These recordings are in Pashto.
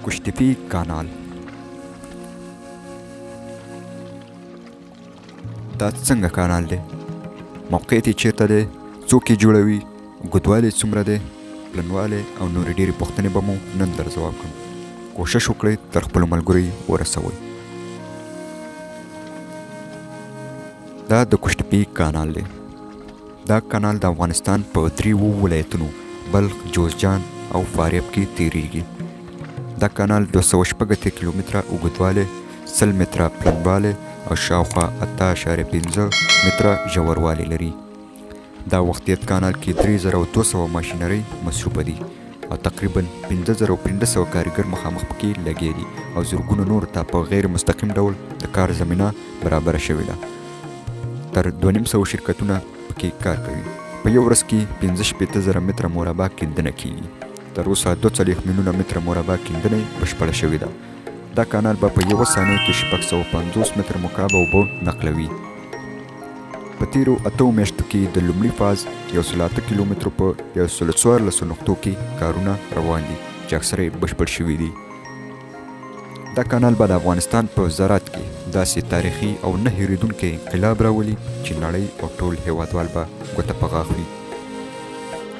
کشتفی کانال دا څنګه کانال دی؟ موقعیت یې چیرته دی؟ څوک یې جوړوي؟ اوږدوالی یې څومره دی؟ پلنوالی او نورې ډېرې پوښتنې به مو نن در ځواب کړم. کوشش وکړئ تر خپلو ملګرو یې ورسوئ. دا د کشتفی کانال دی. دا کانال د افغانستان په 3 ولایتونو بلخ، جوزجان او فاریاب کې تیریږي. دا کانال 280 کیلومتره اوږدوالی، 100 متره پلنوالی او شاوخوا 8.5 متره ژوروالی لري. دا وختیت کانال کې 3200 ماشینرۍ مصروفه دي او تقریبا 5500 کارګر مخامخ پکې لګیا دي او زرګونو نور ته په غیر مستقیم ډول د کار زمینه برابره شوې ده. تر 2500 شرکتونه پکې کار کوي. په یو ورځ کې 65,000 متره مربع کیندنه کیږي. تر اوسه 2 میلیونه متره مربع کیندنه بشپړه شوې ده. دا کانال به په یوه ثانیه کې 650 متره مکعب اوبه نقلوي. په تیرو 8 میاشتو کې د لومړي فاز 108 کیلومترو په 114 نقطو کې کارونه روان دي چې اکثره یې بشپړ شوي دي. دا کانال به د افغانستان په زراعت کې داسې تاریخي او نه هېرېدونکی انقلاب راولي چې نړۍ او ټول هېوادوال به ګوته په غاښ وي.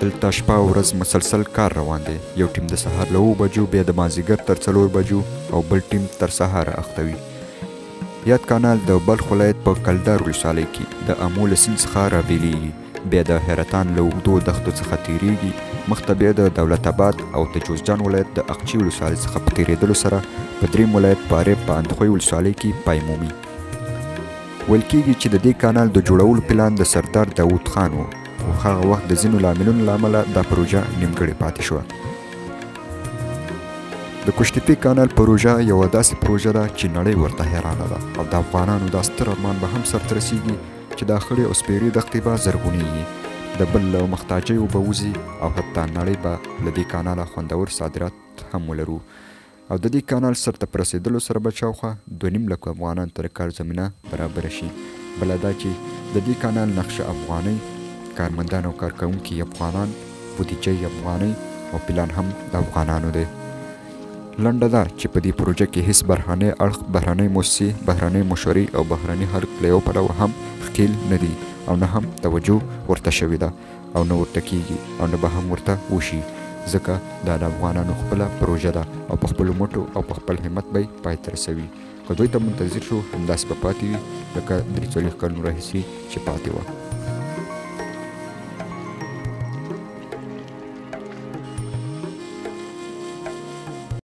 دلته شپه او ورځ مسلسل کار روان دی. یو ټیم د سهار له 7 بجو، بیا د مازدیګر تر 4 بجو او بل ټیم تر سهاره اخته وي. یاد کانال د بلخ ولایت په کلدار ولسوالۍ کې د امو له سیند څخه رابیلېږي، بیا د حیرتان له اوږدو دښتو څخه تیریږي، مخته بیا د دولت آباد او د جوزجان ولایت د اقچې ولسوالۍ څخه په تیرېدلو سره په دریم ولایت فاریاب په اندخوی ولسوالۍ کې پای مومي. ویل کېږي چې د دې کانال د جوړولو پلان د سردار داود خان و او هغه وخت د ځینو لاملونو له امله دا پروژه نیمګړې پاتې شوه. د کشتفی کانال پروژه یوه داسې پروژه ده چې نړۍ ورته حیرانه ده او د افغانانو دا ستر ارمان به هم سرته رسیږي چې دا خړې او سپېرې دښتې به زرغونېږي، د بل له محتاجیو به وځي او حتی نړۍ به له دې کاناله خوندور صادرات هم ولرو. او د دې کانال سرته په رسېدلو سره به شاوخوا 2.5 لکه افغانانو ته د کار زمینه برابره شي. بله دا چې د دې کانال نقشه افغانۍ، کارمندان او کارکوونکي افغانان، بودیجه افغانۍ او پلان هم د افغانانو دی. لنډه دا چې په دې پروژه کې هیڅ بهرنی اړخ، بهرنۍ موسسې، بهرنۍ مشورې او بهرني خلک له یو پلوه هم ښکېل نه دي او نه هم توجه ورته شوې ده او نه ورته کیږي او نه به هم ورته وشي، ځکه دا د افغانانو خپله پروژه ده او په خپلو مټو او په خپل همت به یې پای ته رسوي. که دوی ته منتظر شو همداسې به پاتې وي لکه 43 کلونو راهیسې چې پاتې وه.